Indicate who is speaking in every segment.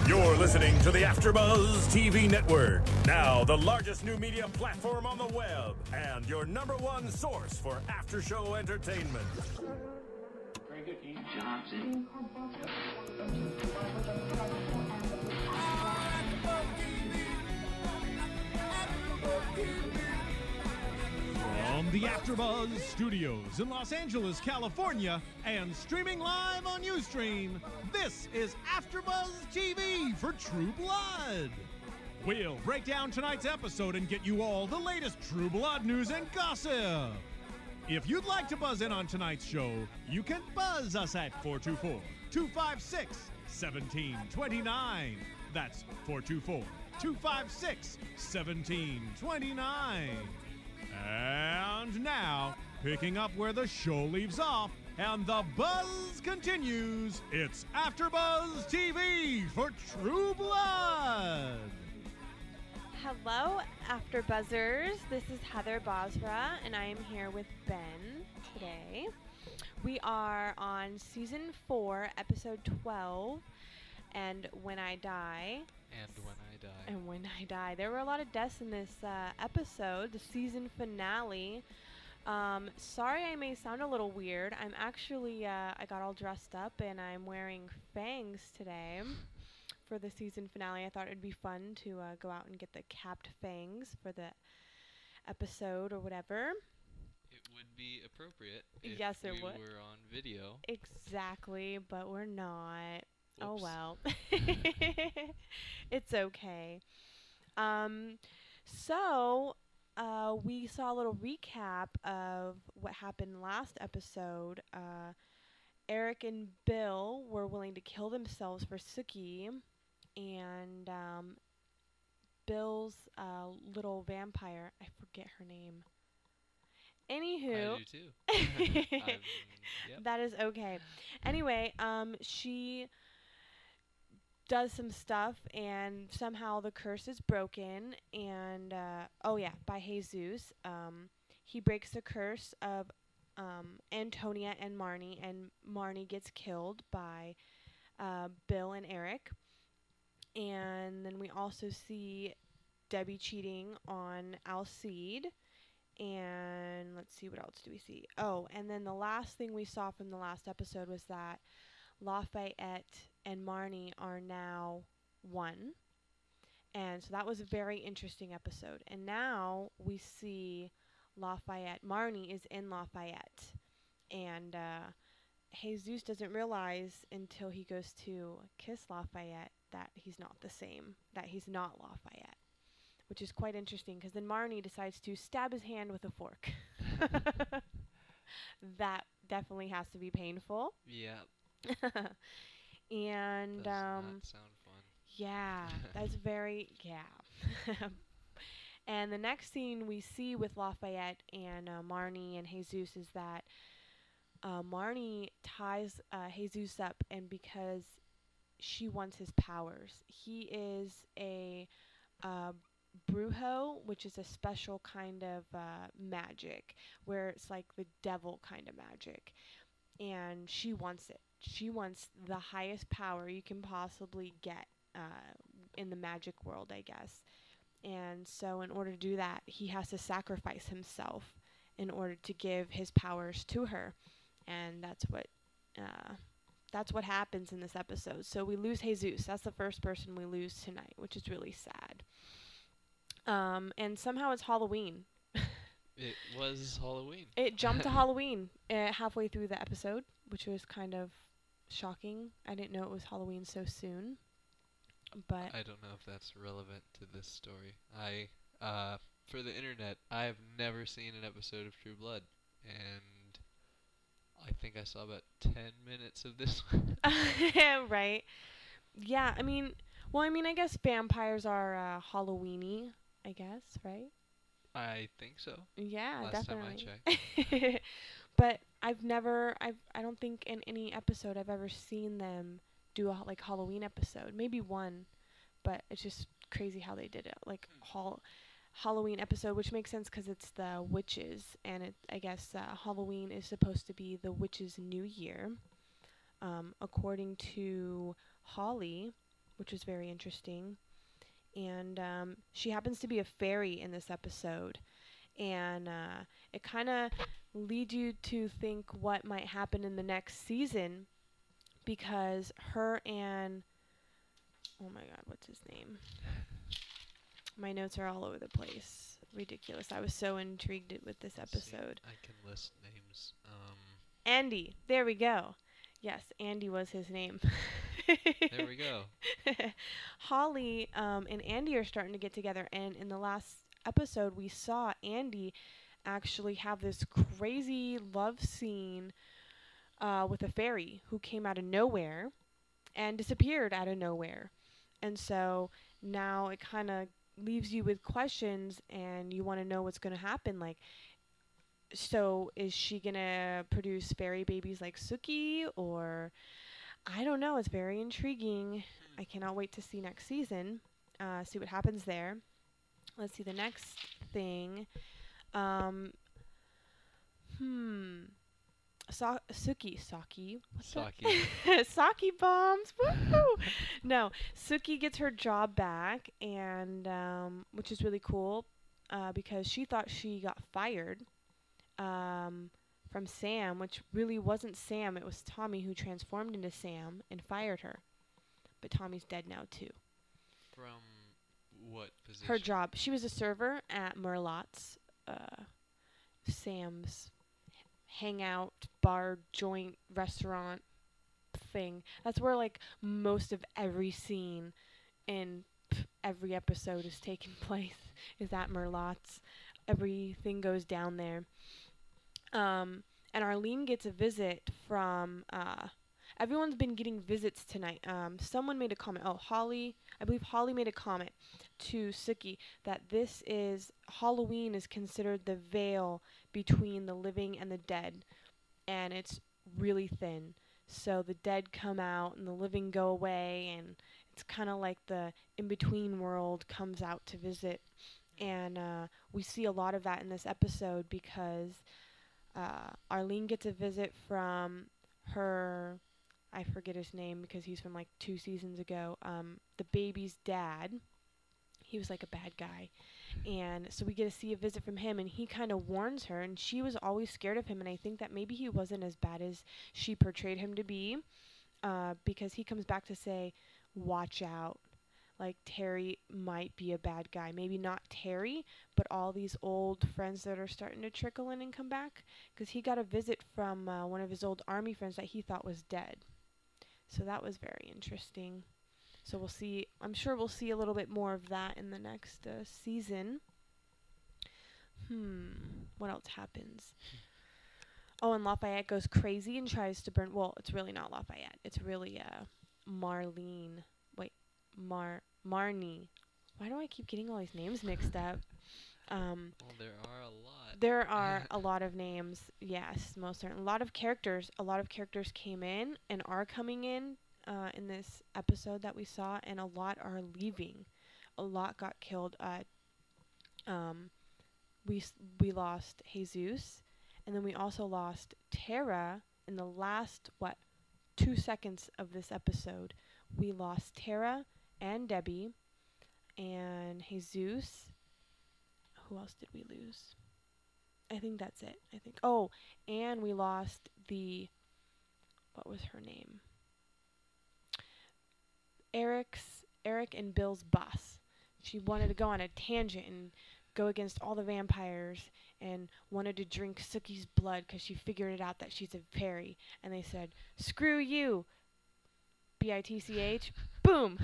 Speaker 1: You're listening to the AFTERBUZZ TV Network, now the largest new media platform on the web, and your #1 source for after-show entertainment.
Speaker 2: Very good, Keith. Johnson.
Speaker 3: From the AfterBuzz Studios in Los Angeles, California, and streaming live on Ustream, this is AfterBuzz TV for True Blood. We'll break down tonight's episode and get you all the latest True Blood news and gossip. If you'd like to buzz in on tonight's show, you can buzz us at 424-256-1729. That's 424-256-1729. And now, picking up where the show leaves off and the buzz continues, it's AfterBuzz TV for True Blood.
Speaker 4: Hello, AfterBuzzers. This is Heather Basra, and I am here with Ben today. We are on Season 4, Episode 12, and When I Die. And When I Die. There were a lot of deaths in this episode, the season finale. Sorry I may sound a little weird. I'm actually, I got all dressed up and I'm wearing fangs today for the season finale. I thought it'd be fun to go out and get the capped fangs for the episode or whatever.
Speaker 5: It would be appropriate if
Speaker 4: yes, it
Speaker 5: we
Speaker 4: would.
Speaker 5: were on video.
Speaker 4: Exactly, but we're not.
Speaker 5: Whoops.
Speaker 4: Oh well. It's okay. So we saw a little recap of what happened last episode. Eric and Bill were willing to kill themselves for Sookie, and Bill's little vampire, I forget her name. Anywho,
Speaker 5: I do too. Yep.
Speaker 4: That is okay. Anyway, she does some stuff, and somehow the curse is broken, and by Jesus. He breaks the curse of Antonia and Marnie, and Marnie gets killed by Bill and Eric. And then we also see Debbie cheating on Alcide. And let's see, what else do we see? Oh, and then the last thing we saw from the last episode was that Lafayette and Marnie are now one. And so that was a very interesting episode. And now we see Marnie is in Lafayette. And Jesus doesn't realize until he goes to kiss Lafayette that he's not the same, that he's not Lafayette. Which is quite interesting, because then Marnie decides to stab his hand with a fork. That definitely has to be painful.
Speaker 5: Yeah.
Speaker 4: And
Speaker 5: does not sound fun.
Speaker 4: Yeah, that's very And the next scene we see with Lafayette and Marnie and Jesus is that Marnie ties Jesus up, and because she wants his powers. He is a brujo, which is a special kind of magic, where it's like the devil kind of magic, and she wants it. She wants the highest power you can possibly get in the magic world, I guess. And so in order to do that, he has to sacrifice himself in order to give his powers to her, and that's what happens in this episode. So we lose Jesus. That's the first person we lose tonight, which is really sad. And somehow it's Halloween.
Speaker 5: It was Halloween.
Speaker 4: It jumped to Halloween halfway through the episode, which was kind of shocking. I didn't know it was Halloween so soon. But
Speaker 5: I don't know if that's relevant to this story. For the internet, I've never seen an episode of True Blood, and I think I saw about 10 minutes of this one.
Speaker 4: Right. Yeah, I mean, I guess vampires are Halloween-y, I guess, right?
Speaker 5: I think so.
Speaker 4: Yeah,
Speaker 5: Last
Speaker 4: definitely.
Speaker 5: time I checked.
Speaker 4: But I don't think in any episode I've ever seen them do a Halloween episode. Maybe one, but it's just crazy how they did it. Like Halloween episode, which makes sense because it's the witches, and I guess Halloween is supposed to be the witches' new year. According to Holly, which is very interesting. And she happens to be a fairy in this episode. And it kind of leads you to think what might happen in the next season, because her and, oh my god, what's his name? My notes are all over the place. Ridiculous. I was so intrigued with this episode.
Speaker 5: I can list names.
Speaker 4: Andy. There we go. Yes, Andy was his name.
Speaker 5: There we go.
Speaker 4: Holly and Andy are starting to get together, and in the last episode we saw Andy actually have this crazy love scene with a fairy who came out of nowhere and disappeared out of nowhere. And so now it kind of leaves you with questions, and you want to know what's going to happen. Like, so is she going to produce fairy babies like Sookie, or I don't know. It's very intriguing. I cannot wait to see next season, see what happens there. Let's see the next thing. Sookie. Sake bombs. Woo! No, Sookie gets her job back, and which is really cool, because she thought she got fired from Sam, which really wasn't Sam. It was Tommy who transformed into Sam and fired her. But Tommy's dead now too.
Speaker 5: From what position?
Speaker 4: Her job. She was a server at Merlot's, Sam's hangout, bar, joint, restaurant thing. That's where, like, most of every scene in every episode is taking place, is at Merlot's. Everything goes down there. And Arlene gets a visit from, everyone's been getting visits tonight. Someone made a comment. Oh, Holly. I believe Holly made a comment to Sookie that this is, Halloween is considered the veil between the living and the dead. And it's really thin. So the dead come out and the living go away. And it's kind of like the in-between world comes out to visit. And we see a lot of that in this episode, because Arlene gets a visit from her, I forget his name because he's from like 2 seasons ago, the baby's dad. He was like a bad guy. And so we get to see a visit from him, and he kind of warns her, and she was always scared of him, and I think that maybe he wasn't as bad as she portrayed him to be, because he comes back to say, watch out. Like, Terry might be a bad guy. Maybe not Terry, but all these old friends that are starting to trickle in and come back. Because he got a visit from one of his old army friends that he thought was dead. So that was very interesting. So we'll see. I'm sure we'll see a little bit more of that in the next season. What else happens? Oh, and Lafayette goes crazy and tries to burn. Well, it's really not Lafayette. It's really Marlene. Marnie. Why do I keep getting all these names mixed up?
Speaker 5: Well, there are a lot.
Speaker 4: There are a lot of names. Yes, most certainly. A lot of characters came in and are coming in this episode that we saw, and a lot are leaving. A lot got killed. We lost Jesus, and then we also lost Tara in the last 2 seconds of this episode. We lost Tara and Debbie and Jesus. Who else did we lose? I think that's it. Oh, and we lost what was her name? Eric and Bill's boss. She wanted to go on a tangent and go against all the vampires and wanted to drink Sookie's blood because she figured it out that she's a fairy. And they said, screw you, BITCH. Boom.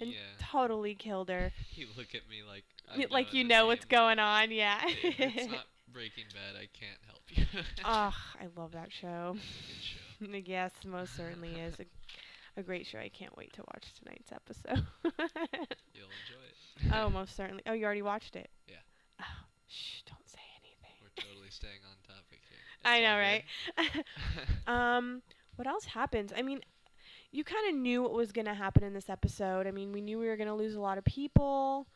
Speaker 4: And totally killed her.
Speaker 5: You look at me like
Speaker 4: like you know what's going on. Yeah.
Speaker 5: If it's not Breaking Bad, I can't help you.
Speaker 4: I love that show.
Speaker 5: Good show.
Speaker 4: Yes, most certainly is a great show. I can't wait to watch tonight's episode.
Speaker 5: You'll enjoy it.
Speaker 4: Oh, most certainly. Oh, you already watched it?
Speaker 5: Yeah.
Speaker 4: Oh, shh, don't say anything.
Speaker 5: We're totally staying on topic here.
Speaker 4: I know, right? What else happens? I mean, you kind of knew what was going to happen in this episode. I mean, we knew we were going to lose a lot of people.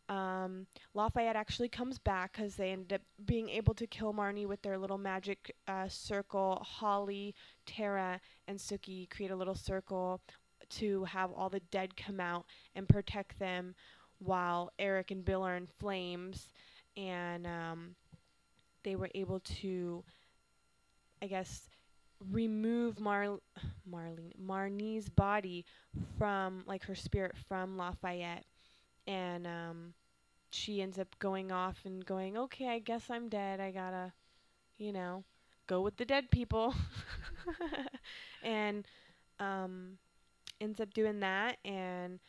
Speaker 4: Lafayette actually comes back because they ended up being able to kill Marnie with their little magic circle. Holly, Tara, and Sookie create a little circle. to have all the dead come out and protect them while Eric and Bill are in flames. And they were able to, I guess, remove Marnie's body from, like, her spirit from Lafayette. And she ends up going off and going, okay, I guess I'm dead. I gotta, go with the dead people. And ends up doing that. And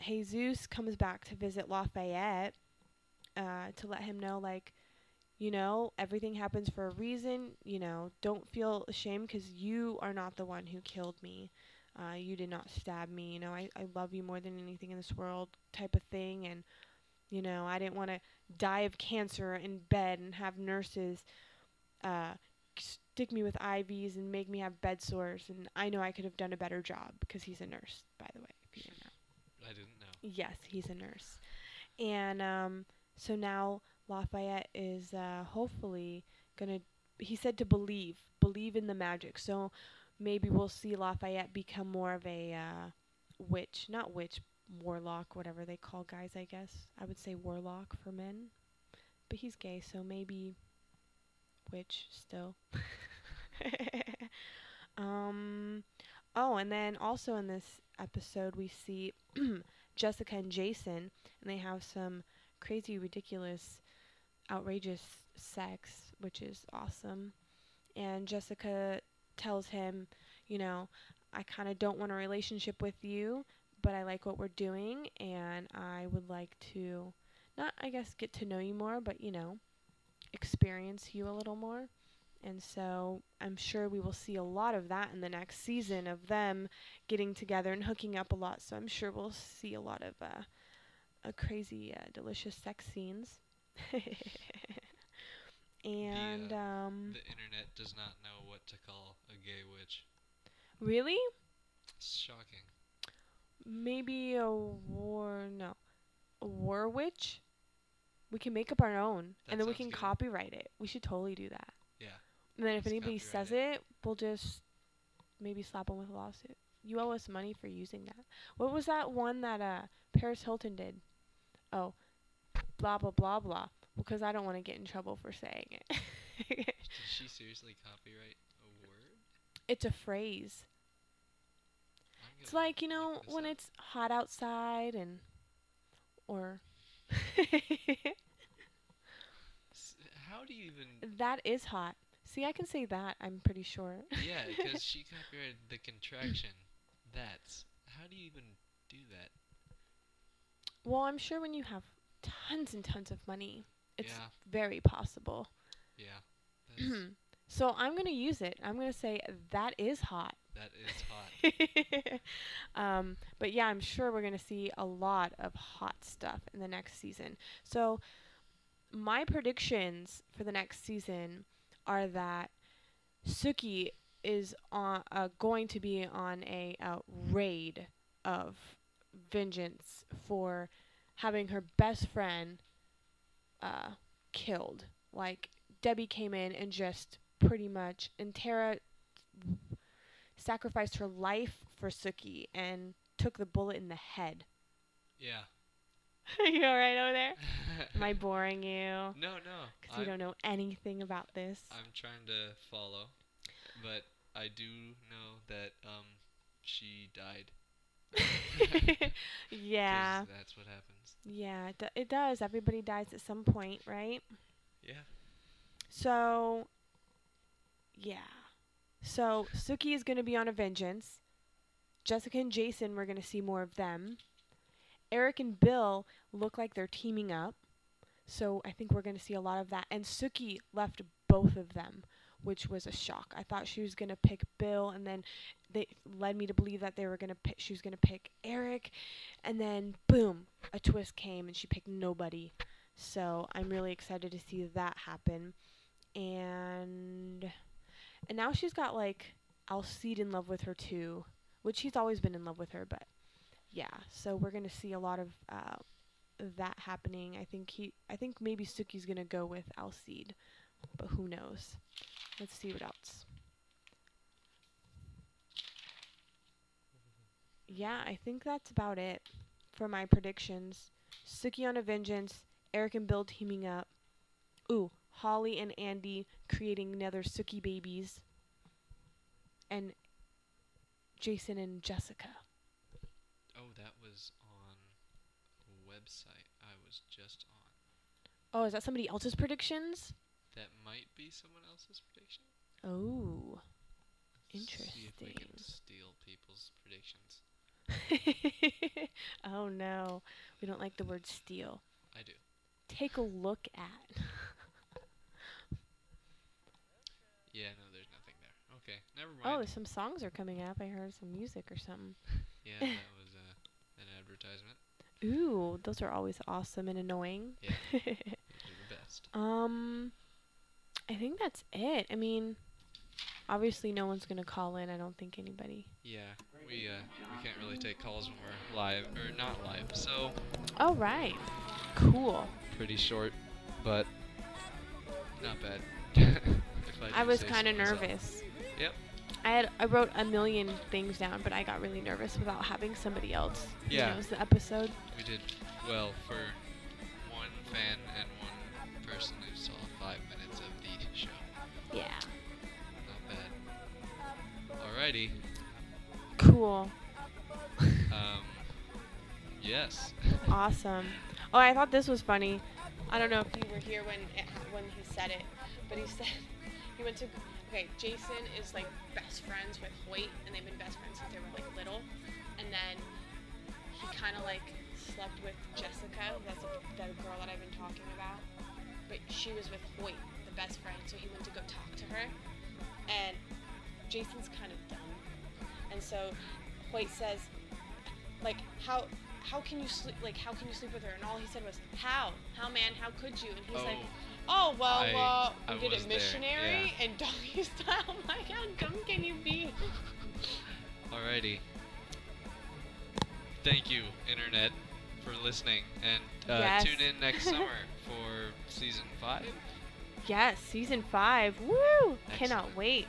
Speaker 4: Jesus comes back to visit Lafayette to let him know, like, everything happens for a reason. Don't feel ashamed because you are not the one who killed me. You did not stab me. I love you more than anything in this world, type of thing. And, I didn't want to die of cancer in bed and have nurses stick me with IVs and make me have bed sores. And I know I could have done a better job because he's a nurse, by the way, if you didn't know.
Speaker 5: I didn't know.
Speaker 4: Yes, he's a nurse. And so now Lafayette is hopefully going to, he said, to believe in the magic. So maybe we'll see Lafayette become more of a witch, not witch, warlock, whatever they call guys, I guess. I would say warlock for men. But he's gay, so maybe witch still. Oh, and then also in this episode we see Jessica and Jason, and they have some crazy, ridiculous, outrageous sex, which is awesome. And Jessica tells him, I kind of don't want a relationship with you, but I like what we're doing, and I would like to, not, I guess, get to know you more, but, experience you a little more. And so I'm sure we will see a lot of that in the next season, of them getting together and hooking up a lot. So I'm sure we'll see a lot of crazy, delicious sex scenes. And
Speaker 5: the internet does not know what to call a gay witch.
Speaker 4: Really?
Speaker 5: It's shocking.
Speaker 4: Maybe a war witch? We can make up our own, and then we can copyright it. We should totally do that.
Speaker 5: Yeah.
Speaker 4: And then if anybody says it, we'll just maybe slap them with a lawsuit. You owe us money for using that. What was that one that Paris Hilton did? Oh, blah, blah, blah, blah. Because I don't want to get in trouble for saying it.
Speaker 5: Did she seriously copyright a word?
Speaker 4: It's a phrase. It's like, when it's hot outside and, or...
Speaker 5: How do you even...
Speaker 4: That is hot. See, I can say that, I'm pretty sure.
Speaker 5: Yeah, because she copyrighted the contraction. That's... How do you even do that?
Speaker 4: Well, I'm sure when you have tons and tons of money, it's
Speaker 5: Yeah.
Speaker 4: very possible.
Speaker 5: Yeah.
Speaker 4: So I'm going to use it. I'm going to say, that is hot.
Speaker 5: That is hot.
Speaker 4: But yeah, I'm sure we're going to see a lot of hot stuff in the next season. So my predictions for the next season are that Sookie is going to be on a raid of vengeance for having her best friend killed. Like, Debbie came in and just pretty much, and Tara sacrificed her life for Sookie and took the bullet in the head.
Speaker 5: Yeah.
Speaker 4: Are you alright over there? Am I boring you?
Speaker 5: No.
Speaker 4: Because you don't know anything about this.
Speaker 5: I'm trying to follow, but I do know that she died.
Speaker 4: Yeah.
Speaker 5: 'Cause that's what happens.
Speaker 4: Yeah, it does. Everybody dies at some point, right?
Speaker 5: Yeah.
Speaker 4: So, yeah. So, Sookie is going to be on a vengeance. Jessica and Jason, we're going to see more of them. Eric and Bill look like they're teaming up. So, I think we're going to see a lot of that. And Sookie left both of them, which was a shock. I thought she was going to pick Bill, and then they led me to believe that she was going to pick Eric. And then, boom, a twist came, and she picked nobody. So, I'm really excited to see that happen. And now she's got, like, Alcide in love with her, too. Which he's always been in love with her, but yeah. So we're going to see a lot of that happening. I think maybe Sookie's going to go with Alcide, but who knows. Let's see what else. yeah, I think that's about it for my predictions. Sookie on a vengeance, Eric and Bill teaming up. Ooh, Holly and Andy creating another Sookie babies. And Jason and Jessica.
Speaker 5: Oh, that was on a website I was just on.
Speaker 4: Oh, is that somebody else's predictions?
Speaker 5: That might be someone else's prediction.
Speaker 4: Oh,
Speaker 5: Let's see if we can
Speaker 4: interesting.
Speaker 5: steal people's predictions.
Speaker 4: Oh no, we don't like the word steal.
Speaker 5: I do.
Speaker 4: Take a look at.
Speaker 5: Yeah, no, there's nothing there. Okay, never
Speaker 4: Oh,
Speaker 5: mind.
Speaker 4: some songs are coming up. I heard some music or something.
Speaker 5: Yeah, that was an advertisement.
Speaker 4: Ooh, those are always awesome and annoying.
Speaker 5: Yeah, those are the best.
Speaker 4: I think that's it. I mean, obviously no one's gonna call in. I don't think anybody.
Speaker 5: Yeah, we can't really take calls when we're live or not live, so
Speaker 4: Oh right, cool.
Speaker 5: pretty short, but not bad. If
Speaker 4: I
Speaker 5: do
Speaker 4: was
Speaker 5: say
Speaker 4: kind
Speaker 5: so
Speaker 4: of
Speaker 5: myself.
Speaker 4: nervous.
Speaker 5: Yep.
Speaker 4: I wrote a million things down, but I got really nervous without having somebody else.
Speaker 5: Yeah.
Speaker 4: Who knows the episode.
Speaker 5: We did well for one fan and one person who saw 5 minutes of the show.
Speaker 4: Yeah.
Speaker 5: Not bad. Alrighty.
Speaker 4: Cool.
Speaker 5: Yes.
Speaker 4: Awesome. Oh, I thought this was funny. I don't know if you were here when he said it, but he said he went to. Okay, Jason is like best friends with Hoyt, and they've been best friends since they were like little. And then he kind of like slept with Jessica. That's that girl that I've been talking about. But she was with Hoyt, the best friend, so he went to go talk to her. And Jason's kind of dumb, and so Hoyt says, like, how can you sleep? Like, how can you sleep with her? And all he said was, how man, how could you? And he's like, oh well,
Speaker 5: I
Speaker 4: we did
Speaker 5: was
Speaker 4: it
Speaker 5: there,
Speaker 4: missionary and doggy style. Like, how dumb can you be?
Speaker 5: Alrighty. Thank you, Internet, for listening. And
Speaker 4: Yes.
Speaker 5: tune in next summer for season 5.
Speaker 4: Yes, season 5. Woo!
Speaker 5: Excellent.
Speaker 4: Cannot wait.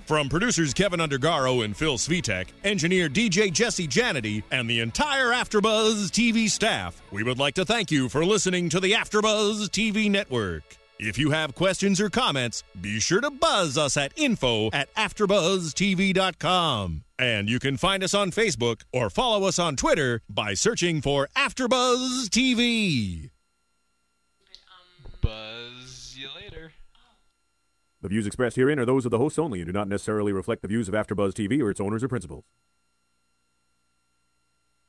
Speaker 1: From producers Kevin Undergaro and Phil Svitek, engineer DJ Jesse Janity, and the entire AfterBuzz TV staff, we would like to thank you for listening to the AfterBuzz TV network. If you have questions or comments, be sure to buzz us at info@afterbuzztv.com. And you can find us on Facebook or follow us on Twitter by searching for AfterBuzz TV.
Speaker 5: Buzz you later.
Speaker 6: The views expressed herein are those of the hosts only and do not necessarily reflect the views of AfterBuzz TV or its owners or principals.